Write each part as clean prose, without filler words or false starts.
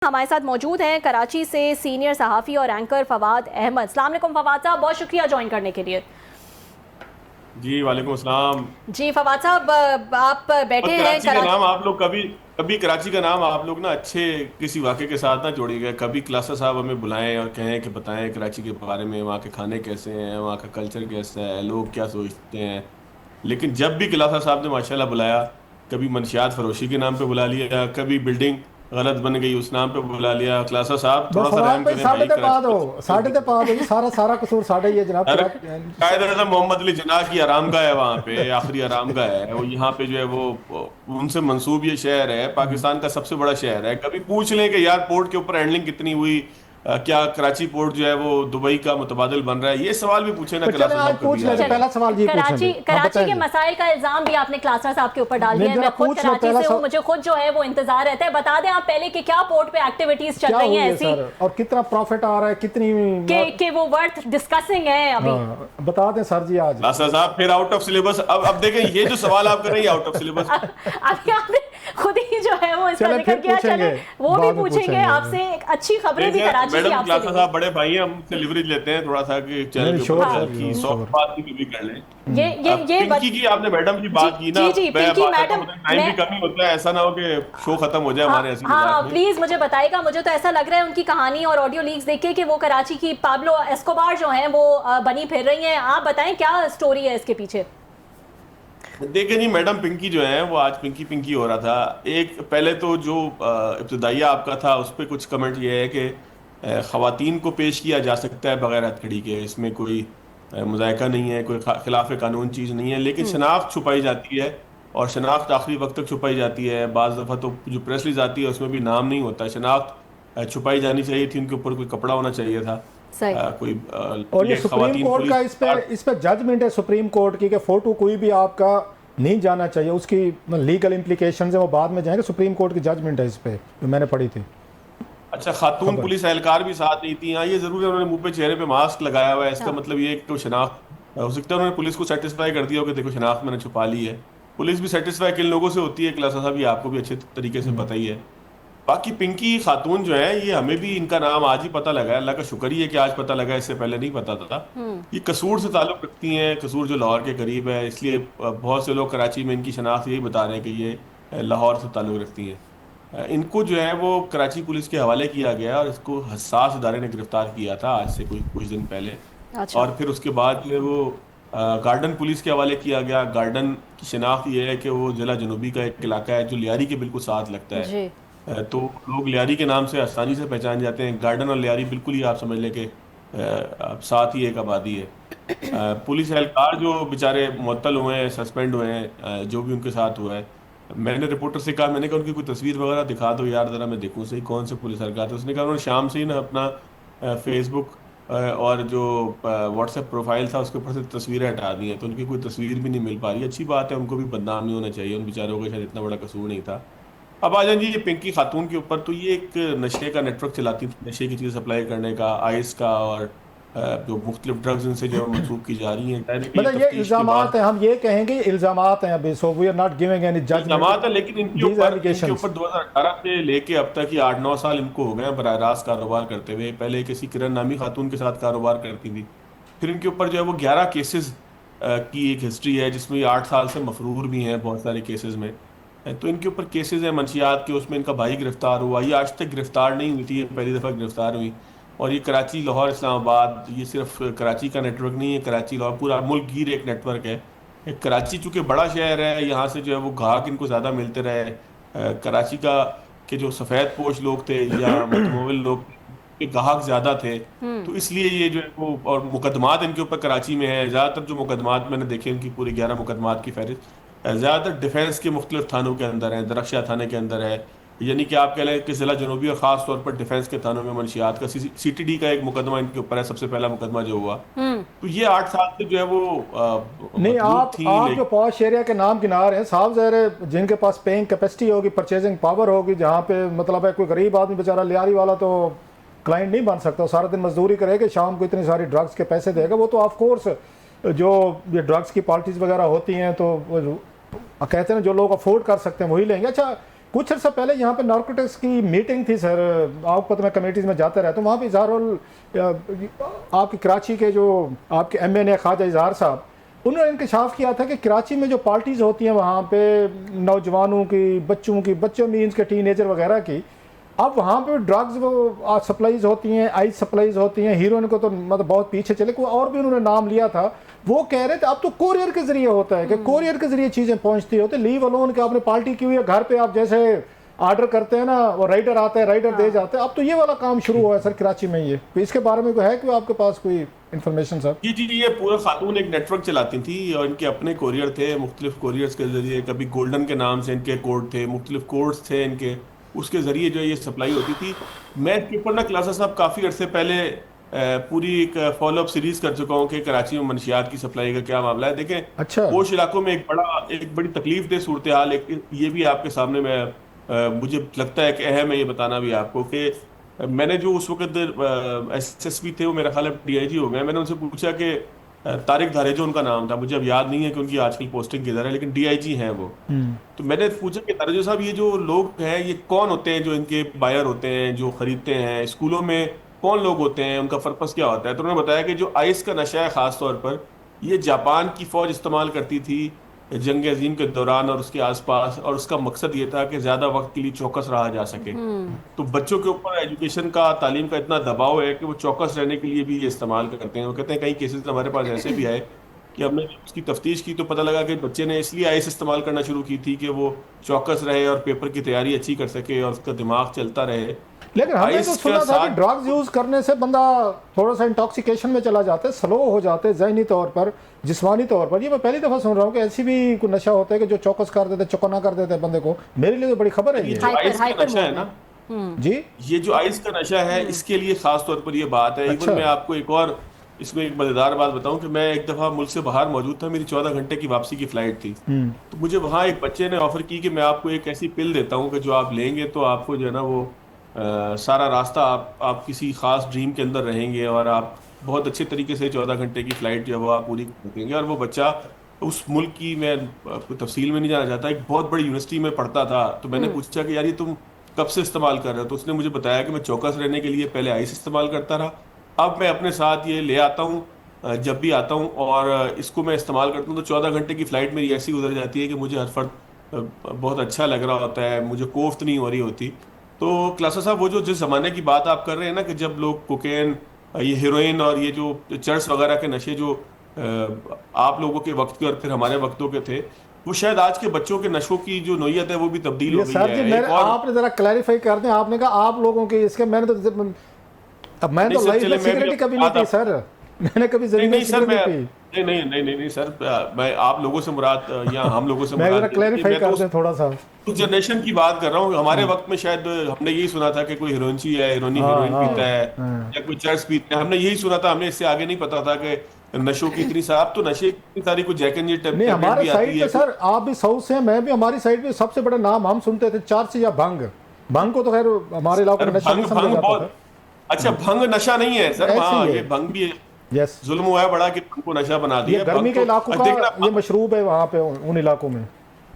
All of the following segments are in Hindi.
हमारे साथ मौजूद हैं कराची से सीनियर सहाफ़ी और एंकर फवाद अहमद। अस्सलाम वालेकुम फवाद साहब, बहुत शुक्रिया ज्वाइन करने के लिए। जी वालेकुम अस्सलाम। जी फवाद साहब, आप बैठे और हैं कराची का कराची। नाम आप लोग कभी कभी कराची का नाम आप लोग ना अच्छे किसी वाक़े के साथ ना जोड़िएगा। कभी क्लासा साहब हमें बुलाएं और कहें कि बताएं कराची के बारे में, वहाँ के खाने कैसे हैं, वहाँ का कल्चर कैसा है, लोग क्या सोचते हैं। लेकिन जब भी क्लासा साहब ने माशाल्लाह बुलाया, कभी मंशियात फरोशी के नाम पे बुला लिया, कभी बिल्डिंग गलत बन गई उस नाम पे बुला लिया। क्लासा साहब बस थोड़ा सा फवाद रहम भाई करें साढ़े भाई, ते पा कराची दो, साढ़े ते में। पा दो जी। सारा सारा कसूर साढ़ा ही है जनाब। अरे कायद आज़म मोहम्मद अली जिन्ना की आरामगाह है, वहां पे आखिरी आरामगाह है वो। यहाँ पे जो है वो उनसे मंसूब ये शहर है, पाकिस्तान का सबसे बड़ा शहर है। कभी पूछ लें कि यार पोर्ट के ऊपर हैंडलिंग कितनी हुई, क्या कराची पोर्ट जो है वो दुबई का मुतबादिल बन रहा है, ये सवाल भी पूछे ना तो चले क्लासा आज साहब पूछ कभी लेते, आए चले, तो। पहला सवाल जी कराची पूछेंगे। हाँ कराची के बताएं। मसाइल का इल्जाम भी आपने क्लासा साहब के ऊपर डाल दिया नहीं है। जरा मैं खुद पूछ लो कराची पहला से हूँ, मुझे खुद जो है वो इंतजार रहता है। बता दें आप पहले कि क्या पोर्ट पे एक्टिविटीज चल क्या रही हुई हैं है ऐसी सर, और कितना प्रॉफिट आ रहा है, कितनी कि वो वर्थ डिस्कसिंग है अभी। हाँ बता दें सर जी आज। क्लासा साहब फिर आउट ऑफ सिलेबस। अब देखें, ये जो सवाल आप कर रहे हैं आउट ऑफ सिलेबस। अभी आपने खुद ही जो है वो इसका चले जिक्र फिर किया। चले पूछेंगे, वो भी बाद में पूछेंगे पूछेंगे। आपसे। एक अच्छी खबरें भी देखिए कराची की मैडम, आपसे क्लासा लेंगे। साहब बड़े भाई हैं, हमसे लिवरेज लेते हैं थोड़ा सा कि नहीं चैनल नहीं के श्योर ऊपर सर, की श्योर। सॉफ्ट बात भी कभी कर लें। ये ये अब ये पिंकी की आपने मैडम की जी बात की ना, जी जी मैं पिंकी बात करता मैडम, हूँ, टाइम मैं भी कम ही होता है, ऐसा ना हो कि शो खत्म हो जाए हाँ हमारे हंसी हाँ मजाक में। प्लीज मुझे बताइएगा। मुझे तो ऐसा लग रहा है उनकी कहानी और ऑडियो लीक्स देख के कि वो कराची की पाब्लो एस्कोबार जो हैं वो बनी फिर रही हैं। आप बताएं क्या स्टोरी है इसके पीछे। देखिए जी, मैडम पिंकी जो है वो आज पिंकी पिंकी हो रहा था। एक पहले तो जो इब्तदाइया आपका था उस पर कुछ कमेंट ये है कि खवातीन को पेश किया जा सकता है बगैर हथकड़ी के, इसमें कोई मुज़ायका नहीं है, कोई खिलाफ कानून चीज़ नहीं है। लेकिन शनाख्त छुपाई जाती है, और शनाख्त आखिरी वक्त तक छुपाई जाती है। बाज़ दफ़ा तो जो प्रेस रिलीज आती है उसमें भी नाम नहीं होता। शनाख्त छुपाई जानी चाहिए थी, उनके ऊपर कोई कपड़ा होना चाहिए था। सही। कोई और ये ये सुप्रीम खवातीन कोर्ट पुलिस। का इस पे जजमेंट है सुप्रीम कोर्ट की कि फोटो कोई भी आपका नहीं जाना चाहिए, उसकी लीगल इम्प्लीकेशन है वो बाद में जाएंगे। सुप्रीम कोर्ट की जजमेंट है इस पे, जो मैंने पढ़ी थी अच्छा, खातून खबर। पुलिस एहलकार भी साथ नहीं थी। हाँ ये जरूर है, उन्होंने मुंह पे चेहरे पे मास्क लगाया हुआ है, इसका हाँ मतलब ये है कि कोई शनाख्त हो सकता है उन्होंने पुलिस को सेटिस्फाई कर दिया हो कि देखो शनाख्त मैंने छुपा ली है। पुलिस भी सेटिस्फाई किन लोगों से होती है क्लासा साहब, ये आपको भी अच्छे तरीके से पता ही है। बाकी पिंकी खातून जो है, ये हमें भी इनका नाम आज ही पता लगा है। अल्लाह का शुक्र ही है कि आज पता लगा, इससे पहले नहीं पता था। ये कसूर से ताल्लुक़ रखती हैं, कसूर जो लाहौर के करीब है, इसलिए बहुत से लोग कराची में इनकी शनाख्त यही बता रहे हैं कि ये लाहौर से ताल्लुक़ रखती हैं। इनको जो है वो कराची पुलिस के हवाले किया गया, और इसको हसास इदारे ने गिरफ्तार किया था आज से कुछ दिन पहले। अच्छा और फिर उसके बाद जो है वो गार्डन पुलिस के हवाले किया गया। गार्डन की शनाख्त ये है कि वो जिला जनूबी का एक इलाका है जो लियारी के बिल्कुल साथ लगता है। जी तो लोग लियारी के नाम से आसानी से पहचान जाते हैं। गार्डन और लियारी बिल्कुल ही आप समझ लें कि साथ ही एक आबादी है। पुलिस एहलकार जो बेचारे मुअत्तल हुए हैं, सस्पेंड हुए हैं, जो भी उनके साथ हुआ है, मैंने रिपोर्टर से कहा, मैंने कहा उनकी कोई तस्वीर वगैरह दिखा दो यार ज़रा, मैं देखूँ सही कौन से पुलिस एहलकार थे। उसने कहा उन्होंने शाम से ही ना अपना फेसबुक और जो व्हाट्सएप प्रोफाइल था उसके ऊपर से तस्वीरें हटा दी हैं, तो उनकी कोई तस्वीर भी नहीं मिल पा रही। अच्छी बात है, उनको भी बदनाम नहीं होना चाहिए, उन बेचारों का शायद इतना बड़ा कसूर नहीं था। अब आ जाए जी ये पिंकी खातून के ऊपर, तो ये एक नशे का नेटवर्क चलाती थी, नशे की चीज़ सप्लाई करने का, आइस का, और जो मुख्तलिफ ड्रग्स इनसे जो मंसूब की जा रही हैं। डायरेक्टली मतलब ये तफ्तीश के इल्जामात बाद है, हम ये कहेंगे ये इल्जामात हैं अभी। So we are not giving any इल्जामात जजमेंट, है, लेकिन दीज एलिगेशंस। 2018 से लेके अब तक ये 8-9 साल इनको हो गए हैं बराह रास्त कारोबार करते हुए। पहले किसी किरण नामी खातून के साथ कारोबार करती थी, फिर इनके ऊपर जो है वो 11 केसेस की एक हिस्ट्री है, जिसमें ये 8 साल से मफरूर भी हैं बहुत सारे केसेस में। तो इनके ऊपर केसेस हैं मंशियात के, उसमें इनका भाई गिरफ्तार हुआ। ये आज तक गिरफ्तार नहीं हुई थी, ये पहली दफ़ा गिरफ्तार हुई। और ये कराची, लाहौर, इस्लामाबाद, ये सिर्फ कराची का नेटवर्क नहीं है, कराची लाहौर पूरा मुल्क गिर एक नेटवर्क है। कराची चूंकि बड़ा शहर है, यहाँ से जो है वो ग्राहक इनको ज़्यादा मिलते रहे। कराची का के जो सफ़ेद पोश लोग थे या मतमोल लोग थे, के ग्राहक ज़्यादा थे, तो इसलिए ये जो है वो, और मुकदमात इनके ऊपर कराची में है ज़्यादातर। जो मुकदमात मैंने देखे इनकी पूरी 11 मुकदमात की फहरिस्त ज़्यादातर डिफेंस के मुख्तलिफ थानों के अंदर है, दरख्शा थाने के अंदर है। यानी कि आप कह लें कि ज़िला जनूबी और ख़ास तौर पर डिफेंस के थानों में मंशियात का CTD का एक मुकदमा इनके ऊपर है, सबसे पहला मुकदमा जो हुआ। तो ये 8 साल से जो है वो नहीं, मतलूब थी। आप जो पॉश एरिया के नाम किनार रहे हैं साहब, ज़ाहिर है जिनके पास पेइंग कैपेसिटी होगी, परचेजिंग पावर होगी, जहाँ पे मतलब है कोई गरीब आदमी बेचारा लियारी वाला तो क्लाइंट नहीं बन सकता, सारा दिन मजदूरी करेगा, शाम को इतनी सारी ड्रग्स के पैसे देगा। वो तो ऑफ कोर्स जो ये ड्रग्स की पार्टीज वगैरह होती हैं तो कहते हैं जो लोग अफोर्ड कर सकते हैं वही लेंगे। अच्छा, कुछ अर्सा पहले यहाँ पे नार्कोटिक्स की मीटिंग थी सर, आपको पता, मैं कमेटीज़ में जाता रहता हूँ, वहाँ पे आपके कराची के जो आपके MN है ख्वाजा इजहार साहब, उन्होंने इंकशाफ किया था कि कराची में जो पार्टीज़ होती हैं वहाँ पे नौजवानों की, बच्चों मीन्स के टीनेजर वगैरह की, अब वहाँ पे ड्रग्स वो सप्लाईज होती हैं, आइस सप्लाईज होती हैं, हीरोइन को तो मतलब बहुत पीछे चले, कोई और भी उन्होंने नाम लिया था। वो कह रहे थे अब तो कोरियर के जरिए होता है, कि कोरियर के जरिए चीज़ें पहुँचती होती, लीव अलोन कि आपने पार्टी की हुई है, घर पे आप जैसे ऑर्डर करते हैं ना, वो राइडर आता है, राइडर दे जाते हैं। अब तो ये वाला काम शुरू हुआ है सर कराची में। ये तो इसके बारे में कोई है कि आपके पास कोई इन्फॉर्मेशन सर? जी, ये पूरा खातून एक नेटवर्क चलाती थी और इनके अपने कोरियर थे, मुख्तलिफ कोरियर्स के जरिए, कभी गोल्डन के नाम से इनके कोड थे, मुख्तलिफ कोड्स थे इनके, उसके जरिए जो ये सप्लाई होती थी। मैं इसके ऊपर ना क्लासा साहब काफ़ी अर्से पहले पूरी एक फॉलोअप सीरीज कर चुका हूँ कि कराची में मनशियात की सप्लाई का क्या मामला है। देखें, अच्छा, पोश इलाकों में एक बड़ी तकलीफ दे सूरत हाल, ये भी आपके सामने मैं मुझे लगता है कि अहम है ये बताना भी आपको कि मैंने जो उस वक्त SSP थे, वो मेरा ख्याल है DIG हो गए, मैंने उनसे पूछा कि तारिक धारेजो उनका नाम था, मुझे अब याद नहीं है कि उनकी आजकल पोस्टिंग किधर है, लेकिन DIG हैं वो। तो मैंने पूछा कि धारेजो साहब, ये जो लोग हैं ये कौन होते हैं जो इनके बायर होते हैं, जो खरीदते हैं, स्कूलों में कौन लोग होते हैं, उनका पर्पस क्या होता है? तो उन्होंने बताया कि जो आइस का नशा है खास तौर पर, ये जापान की फौज इस्तेमाल करती थी जंग अजीम के दौरान और उसके आसपास, और उसका मकसद ये था कि ज्यादा वक्त के लिए चौकस रहा जा सके। तो बच्चों के ऊपर एजुकेशन का, तालीम का इतना दबाव है कि वो चौकस रहने के लिए भी ये इस्तेमाल करते हैं। वो कहते हैं कई केसेस हमारे पास ऐसे भी आए कि हमने उसकी तफ्तीश की तो पता लगा कि बच्चे ने इसलिए आइस इस्तेमाल करना शुरू की थी कि वो चौकस रहे और पेपर की तैयारी अच्छी कर सके और उसका दिमाग चलता रहे। लेकिन हमने तो आइस सुना के था कि साथ ड्रग्स यूज करने से बंदा थोड़ा सा इंटॉक्सिकेशन में चला जाता है, स्लो हो जाते हैं जहनी तौर पर, जिस्मानी तौर पर। ये मैं पहली दफा सुन रहा हूँ कि ऐसी भी कोई नशा होता है कि जो चौकस कर देते, चौकन्ना कर देते हैं बंदे को। मेरे लिए तो बड़ी खबर है ये ये। जो आइस का हाइपर नशा है मोड ना, जी, ये जो आइस का नशा है, इसके लिए खास तौर पर ये बात है। अच्छा। इवन मैं आपको एक और इसमें एक मजेदार बात बताऊं कि मैं एक दफा मुल्क से बाहर मौजूद था, मेरी 14 घंटे की वापसी की फ्लाइट थी। तो मुझे वहाँ एक बच्चे ने ऑफर की कि मैं आपको एक ऐसी पिल देता हूँ कि जो आप लेंगे तो आपको जो है ना वो सारा रास्ता आप किसी खास ड्रीम के अंदर रहेंगे और आप बहुत अच्छे तरीके से 14 घंटे की फ्लाइट जो है वो आप पूरी करेंगे। और वो बच्चा उस मुल्क की, मैं तफसील में नहीं जाना चाहता, एक बहुत बड़ी यूनिवर्सिटी में पढ़ता था। तो मैंने पूछा कि यार ये तुम कब से इस्तेमाल कर रहे हो? तो उसने मुझे बताया कि मैं चौकस रहने के लिए पहले आइस इस्तेमाल करता रहा, अब मैं अपने साथ ये ले आता हूँ जब भी आता हूँ, और इसको मैं इस्तेमाल करता हूँ तो 14 घंटे की फ्लाइट मेरी ऐसी गुजर जाती है कि मुझे हर फर्द बहुत अच्छा लग रहा होता है, मुझे कोफ्त नहीं हो रही होती। तो क्लासा साहब, वो जो जिस जमाने की बात आप कर रहे हैं ना कि जब लोग कोकेन, ये हेरोइन और ये जो चर्च वगैरह के नशे जो आप लोगों के वक्त के और फिर हमारे वक्तों के थे, वो शायद आज के बच्चों के नशों की जो नोयत है वो भी तब्दील हो ये गई सर जी, है। मेरे एक और आपने जरा क्लैरिफाई कर दें। आपने कहा आप लोगों के, इसके मैंने तो, अब मैं नहीं तो सर, लाइफ चले में मैं सिगरेट भी कभी नहीं पी सर, मैंने कभी नहीं जिंदगी में नहीं सर, सिगरेट मैं नहीं पी। नहीं सर, मैं आप लोगों से मुराद या हम लोगों से मैं जरा मुराद क्लैरिफाई मैं तो कर दें थोड़ा सा। उस जनरेशन की बात कर रहा हूँ। हमारे वक्त में शायद हमने यही सुना था कि कोई हीरोइनची है, हाँ हेरोइन हाँ पीता है हाँ। या कोई चर्च पीता है, हमने यही सुना था। हमने इससे आगे नहीं पता था कि नशों की इतनी साहब तो नशे की इतनी सारी, कोई जैक एंड जिल नहीं, टेबलेट हमारे भी साइड आती पे है। सर, आप भी साउथ से हैं, मैं भी, हमारी साइड पे सबसे बड़ा नाम हम सुनते थे चर्च या भंग। भंग को तो खैर हमारे इलाकों में नशा नहीं समझा भंग जाता बहुत था। अच्छा, भंग नशा नहीं है सर, ऐसे हाँ ही ये है। भंग भी है। यस, जुल्म हुआ है बड़ा कि भंग को नशा बना ये दिया। गर्मी भंग के तो इलाकों का देखना, ये मशरूब है वहाँ पे, उन इलाकों में।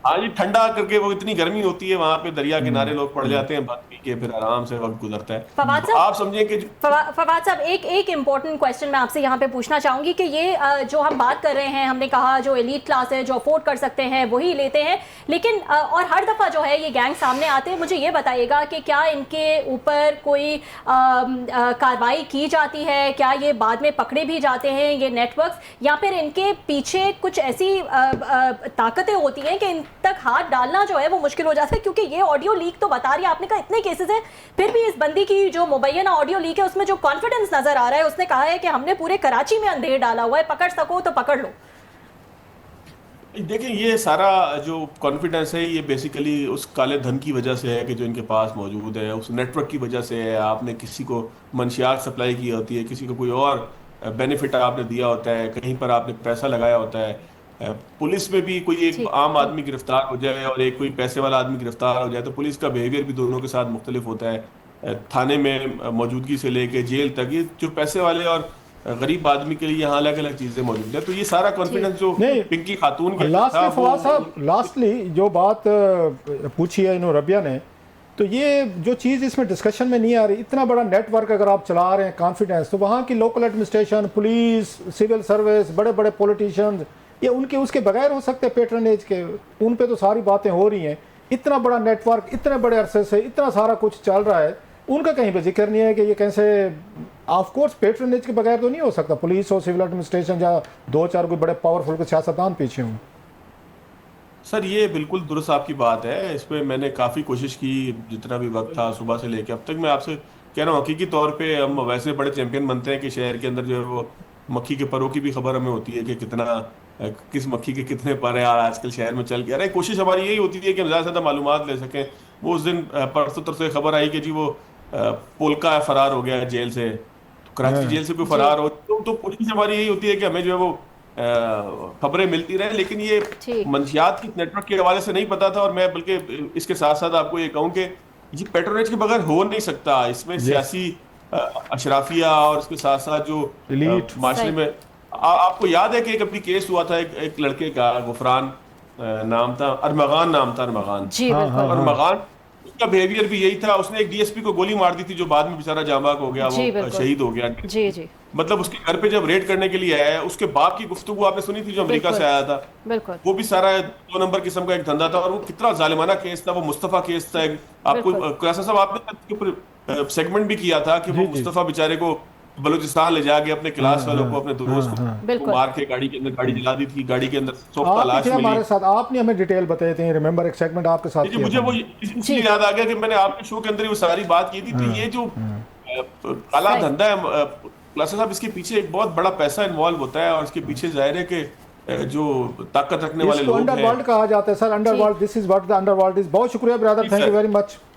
हाँ जी, ठंडा करके, वो इतनी गर्मी होती है वहां पे, दरिया किनारे लोग पड़ जाते हैं, भंग पी के फिर आराम से वक्त गुजरता फवाद है। साहब, आप समझिए कि फवाद साहब, एक इम्पॉर्टेंट क्वेश्चन मैं आपसे यहाँ पे पूछना चाहूंगी कि ये जो हम बात कर रहे हैं, हमने कहा जो एलीट क्लास है, जो अफोर्ड कर सकते हैं वही लेते हैं, लेकिन और हर दफ़ा जो है ये गैंग सामने आते हैं। मुझे ये बताइएगा कि क्या इनके ऊपर कोई कार्रवाई की जाती है? क्या ये बाद में पकड़े भी जाते हैं ये नेटवर्क्स, या फिर इनके पीछे कुछ ऐसी ताकतें होती हैं कि इन तक हाथ डालना जो है वो मुश्किल हो जाता है? क्योंकि ये ऑडियो लीक तो बता रही है, आपने कहा इतने केसेस हैं, फिर भी इस बंदी की जो मुबैना ऑडियो लीक है उसमें जो कॉन्फिडेंस नजर आ रहा है, उसने कहा है कि हमने पूरे कराची में अंधेर डाला हुआ है, पकड़ सको तो पकड़ लो। देखिए, ये सारा जो कॉन्फिडेंस है ये बेसिकली उस काले धन की वजह से है कि जो इनके पास मौजूद है, उस नेटवर्क की वजह से है। आपने किसी को मंशियात सप्लाई की होती है, किसी को कोई और बेनिफिट आपने दिया होता है, कहीं पर आपने पैसा लगाया होता है। पुलिस में भी कोई एक आम आदमी गिरफ्तार हो जाए और एक कोई पैसे वाला आदमी गिरफ्तार हो जाए तो पुलिस का बिहेवियर भी दोनों के साथ मुख्तलिफ होता है। थाने में मौजूदगी से लेके जेल तक, ये जो पैसे वाले और गरीब आदमी के लिए यहाँ अलग अलग चीजें मौजूद है। तो ये सारा कॉन्फिडेंस जो नहीं, पिंकी खातून के लास्ट था में फवाद साहब लास्टली जो बात पूछी है इन्होंने रबिया ने, तो ये जो चीज़ इसमें डिस्कशन में नहीं आ रही, इतना बड़ा नेटवर्क अगर आप चला रहे हैं कॉन्फिडेंस, तो वहाँ की local administration, police, civil service, बड़े बड़े पॉलिटिशियंस, ये उनके उसके बगैर हो सकते हैं पेट्रनेज के, उन पे तो सारी बातें हो रही हैं। इतना बड़ा नेटवर्क, इतने बड़े अरसे से इतना सारा कुछ चल रहा है, उनका कहीं पे जिक्र नहीं है कि ये कैसे, ऑफ कोर्स पेट्रनेज के बगैर तो नहीं हो सकता, पुलिस हो, सिविल एडमिनिस्ट्रेशन या दो चार कोई बड़े पावरफुल के सियासतदान पीछे हों। सर ये बिल्कुल दुरुस्त आपकी बात है, इस पे मैंने काफ़ी कोशिश की, जितना भी वक्त था सुबह से लेकर अब तक। मैं आपसे कह रहा हूँ हकीकी तौर पे हम वैसे बड़े चैंपियन बनते हैं कि शहर के अंदर जो है वो मक्खी के परों की भी खबर हमें होती है कि कितना किस मक्खी के कितने पर है आजकल शहर में चल गया रहा है। कोशिश हमारी यही होती है कि हम ज़्यादा से ज़्यादा मालूमात ले सकें। वो उस दिन परसों तरसों खबर आई कि जी वो पोलका फरार हो गया है जेल से, तो कराची जेल से कोई फरार हो, तो कोशिश हमारी यही होती है कि हमें जो है वो खबरें मिलती रहे। लेकिन ये ठीक। मंशियात की नेटवर्क के हवाले से नहीं पता था, और मैं बल्कि इसके साथ साथ आपको ये कहूँ कि ये पेट्रोनेज के बगैर हो नहीं सकता। इसमें सियासी अशराफिया और इसके साथ साथ जो Elite। माशरे में आपको याद है कि एक अपनी केस हुआ था एक लड़के का, गुफरान नाम था, अरमगान नाम था, अरमगान। जी बिल्कुल। अरमगान उसका बिहेवियर भी यही था, उसने एक डीएसपी को गोली मार दी थी जो बाद में बेचारा जांबाग हो गया, जी वो बिल्कुल। शहीद हो गया। जी जी मतलब उसके घर पे जब रेड करने के लिए आया है, उसके बाप की गुफ्तगू आपने सुनी थी जो अमेरिका से आया था, बिल्कुल। वो भी सारा 2 नंबर किस्म का एक धंधा था, और वो कितना जालिमाना केस था, वो मुस्तफा केस था। आपको बिल्कुल। कैसा साहब आपने इसके ऊपर सेगमेंट भी किया था कि वो जी, जी। मुस्तफा बेचारे को बलूचिस्तान ले जाके अपने क्लास वालों को, अपने दोस्त को बिल्कुल। मार के गाड़ी के अंदर गाड़ी जला दी थी, गाड़ी के अंदर सोफ्त आप लाश थे मिली। हमारे साथ, आपने हमें डिटेल बताए थे, रिमेंबर एक सेगमेंट आपके साथ जी, किया मुझे था। वो इसलिए याद आ गया कि मैंने आपके शो के अंदर ही वो सारी बात की थी। तो ये जो काला सही। धंधा है क्लासेस साहब, इसके पीछे एक बहुत बड़ा पैसा इन्वॉल्व होता है, और इसके पीछे जाहिर है कि जो ताकत रखने वाले इसको लोग हैं। अंडरवर्ल्ड कहा जाता है sir, underworld, this is what the underworld is. बहुत शुक्रिया ब्रदर, जी, thank you sir. Very much.